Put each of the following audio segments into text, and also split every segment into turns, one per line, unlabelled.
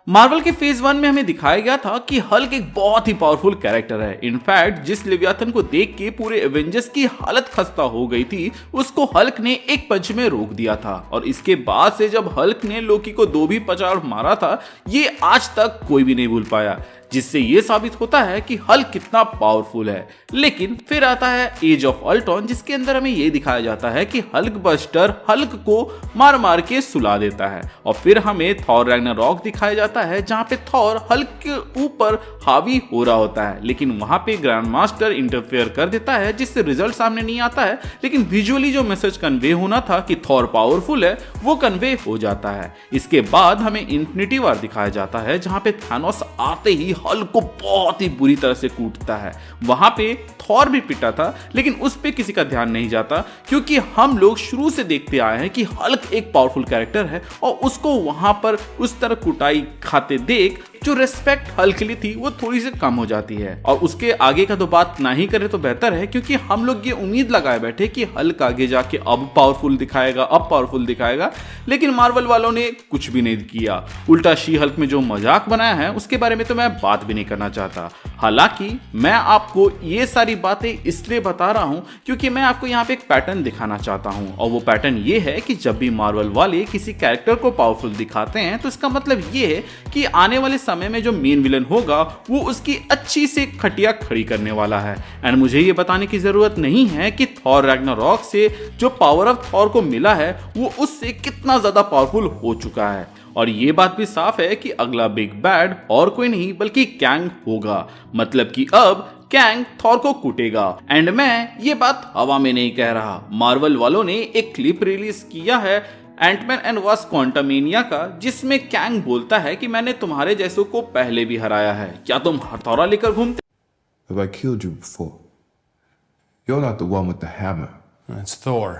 Marvel के phase 1 में हमें दिखाया गया था कि हल्क एक बहुत ही पावरफुल कैरेक्टर है। इनफैक्ट जिस लेवियाथन को देख के पूरे एवेंजर्स की हालत खस्ता हो गई थी, उसको हल्क ने एक पंच में रोक दिया था। और इसके बाद से जब हल्क ने लोकी को 2 भी पचाड़ मारा था, ये आज तक कोई भी नहीं भूल पाया, जिससे ये साबित होता है कि हल्क कितना पावरफुल है। लेकिन फिर आता है एज ऑफ अल्ट्रॉन, जिसके अंदर हमें ये दिखाया जाता है कि हल्क बस्टर हल्क को मार मार के सुला देता है। और फिर हमें थॉर रैग्नारॉक दिखाया जाता है, जहां पे थॉर हल्क के ऊपर हावी हो रहा होता है, लेकिन वहां पे ग्रैंड मास्टर इंटरफेयर कर देता है, जिससे रिजल्ट सामने नहीं आता है, लेकिन विजुअली जो मैसेज कन्वे होना था कि थॉर पावरफुल है, वो कन्वे हो जाता है। इसके बाद हमें इन्फिनिटी वॉर दिखाया जाता है, जहां पे थानोस आते ही हल्क को बहुत ही बुरी तरह से कूटता है। वहां पे थॉर भी पिटा था, लेकिन उस पे किसी का ध्यान नहीं जाता, क्योंकि हम लोग शुरू से देखते आए हैं कि हल्क एक पावरफुल कैरेक्टर है, और उसको वहां पर उस तरह कुटाई खाते देख जो रेस्पेक्ट हल्क के लिए थी वो थोड़ी सी कम हो जाती है। और उसके आगे का तो बात ना ही करें तो बेहतर है, क्योंकि हम लोग ये उम्मीद लगाए बैठे कि हल्क आगे जाके अब पावरफुल दिखाएगा, लेकिन मार्वल वालों ने कुछ भी नहीं किया। उल्टा शी हल्क में जो मजाक बनाया है उसके बारे में तो मैं बात भी नहीं करना चाहता। हालांकि मैं आपको ये सारी बातें इसलिए बता रहा हूं क्योंकि मैं आपको यहाँ पे एक पैटर्न दिखाना चाहता हूं, और वो पैटर्न ये है कि जब भी मार्वल वाले किसी कैरेक्टर को पावरफुल दिखाते हैं, तो इसका मतलब ये है कि आने वाले समय में जो मेन विलन होगा वो उसकी अच्छी से खटिया खड़ी करने वाला है। एंड मुझे ये बताने की जरूरत नहीं है कि थॉर रैग्नारॉक से जो पावर ऑफ थॉर को मिला है वो उससे कितना ज्यादा पावरफुल हो चुका है। और ये बात भी साफ है कि अगला बिग बैड और कोई नहीं बल्कि कैंग होगा, मतलब कि अब कैंग थॉर को कूटेगा। एंड मैं ये बात हवा में नहीं कह रहा, मार्वल वालों ने एक क्लिप रिलीज किया है एंटमैन एंड वास्प क्वांटमेनिया का, जिसमें कैंग बोलता है कि मैंने तुम्हारे जैसों को पहले भी हराया है, क्या तुम हथौड़ा लेकर घूमते?
Have I killed you before? You're not the one with the hammer.
It's Thor.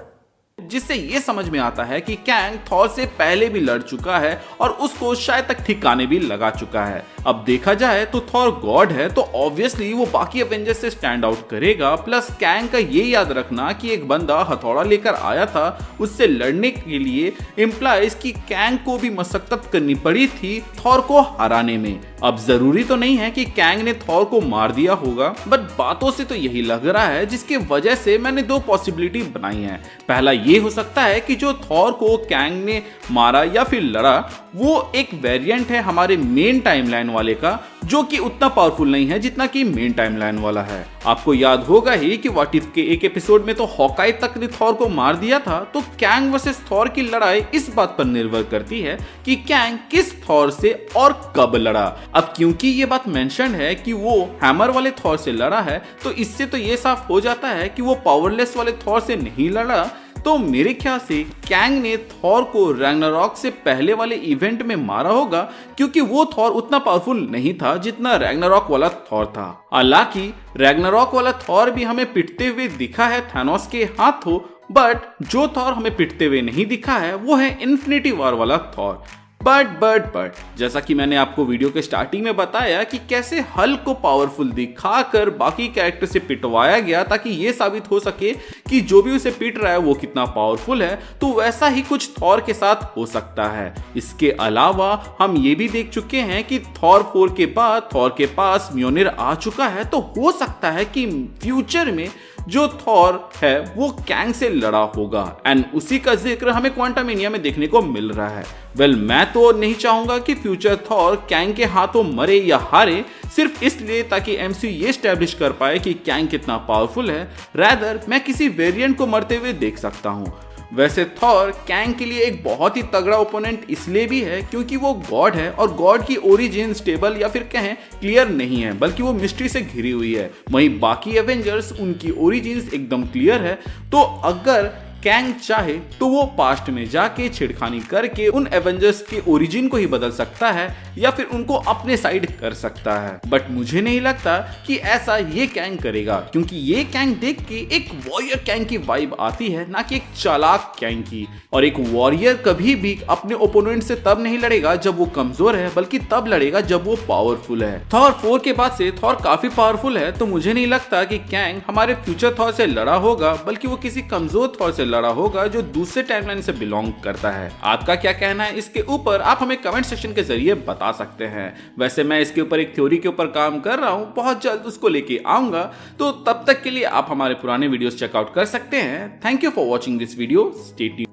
जिससे ये समझ में आता है कि कैंग थॉर से पहले भी लड़ चुका है और उसको शायद तक ठिकाने भी लगा चुका है। अब देखा जाए तो थॉर गॉड है, तो ऑब्वियसली वो बाकी एवेंजर्स से स्टैंड आउट करेगा। प्लस कैंग का ये याद रखना कि एक बंदा हथौड़ा लेकर आया था, उससे लड़ने के लिए इंप्लाइज कि कैंग को भी मशक्कत करनी पड़ी थी थॉर को हराने में। अब जरूरी तो नहीं है कि कैंग ने थॉर को मार दिया होगा, बट बातों से तो यही लग रहा है, जिसकी वजह से मैंने 2 पॉसिबिलिटी बनाई है। पहला ये हो सकता है कि जो थॉर को कैंग ने मारा या फिर लड़ा वो एक वेरिएंट है हमारे मेन टाइमलाइन वाले का, जो कि उतना पावरफुल नहीं है जितना कि मेन टाइमलाइन वाला है। आपको याद होगा ही कि व्हाट इफ के एक एपिसोड में तो हॉकाई तक ने थॉर को मार दिया था। तो कैंग वर्सेस थॉर की लड़ाई इस बात पर निर्भर करती है कि कैंग किस थॉर से और कब लड़ा। अब क्योंकि ये बात मेंशन है कि वो हैमर वाले थॉर से लड़ा है, तो इससे तो ये साफ हो जाता है कि वो पावरलेस वाले थॉर से नहीं लड़ा। तो मेरे ख्याल से कैंग ने थॉर को रैग्नारॉक से पहले वाले इवेंट में मारा होगा, क्योंकि वो थॉर उतना पावरफुल नहीं था जितना रैग्नारॉक वाला थॉर था। हालांकि रैग्नारॉक वाला थॉर भी हमें पिटते हुए दिखा है थानोस के हाथों, बट जो थॉर हमें पिटते हुए नहीं दिखा है वो है इन्फिनिटी वॉर वाला थॉर। बट जैसा कि मैंने आपको वीडियो के स्टार्टिंग में बताया कि कैसे हल्क को पावरफुल दिखाकर बाकी कैरेक्टर से पिटवाया गया, ताकि ये साबित हो सके कि जो भी उसे पिट रहा है वो कितना पावरफुल है, तो वैसा ही कुछ थॉर के साथ हो सकता है। इसके अलावा हम ये भी देख चुके हैं कि थॉर 4 के बाद थॉर के पास म्योनिर आ चुका है, तो हो सकता है कि फ्यूचर में जो थॉर है वो कैंग से लड़ा होगा। एंड उसी का जिक्र हमें क्वांटमेनिया में देखने को मिल रहा है। मैं तो नहीं चाहूंगा कि फ्यूचर थॉर कैंग के हाथों मरे या हारे, सिर्फ इसलिए ताकि एमसीयू ये स्टैब्लिश कर पाए कि कैंग कितना पावरफुल है। रैदर मैं किसी वेरिएंट को मरते हुए देख सकता हूं। वैसे थॉर कैंग के लिए एक बहुत ही तगड़ा ओपोनेंट इसलिए भी है क्योंकि वो गॉड है, और गॉड की ओरिजिन स्टेबल या फिर कहें क्लियर नहीं है, बल्कि वो मिस्ट्री से घिरी हुई है। वहीं बाकी एवेंजर्स उनकी ओरिजिन्स एकदम क्लियर है। तो अगर कैंग चाहे तो वो पास्ट में जाके छिड़खानी करके उन एवेंजर्स के ओरिजिन को ही बदल सकता है या फिर उनको अपने साइड कर सकता है। बट मुझे नहीं लगता कि ऐसा ये कैंग करेगा, क्योंकि ये कैंग देख के एक वॉरियर कैंग की वाइब आती है, ना कि एक चालाक कैंग की। और एक वॉरियर कभी भी अपने ओपोनेंट से तब नहीं लड़ेगा जब वो कमजोर है, बल्कि तब लड़ेगा जब वो पावरफुल है। थॉर 4 के बाद से थॉर काफी पावरफुल है, तो मुझे नहीं लगता कि कैंग हमारे फ्यूचर थॉर से लड़ा होगा, बल्कि वो किसी कमजोर थॉर से लड़ा होगा जो दूसरे टाइमलाइन से बिलोंग करता है। आपका क्या कहना है इसके ऊपर आप हमें कमेंट सेक्शन के जरिए बता सकते हैं। वैसे मैं इसके ऊपर एक थ्योरी के ऊपर काम कर रहा हूं, बहुत जल्द उसको लेके आऊंगा, तो तब तक के लिए आप हमारे पुराने वीडियोस चेकआउट कर सकते हैं। Thank you for watching this video, stay tuned.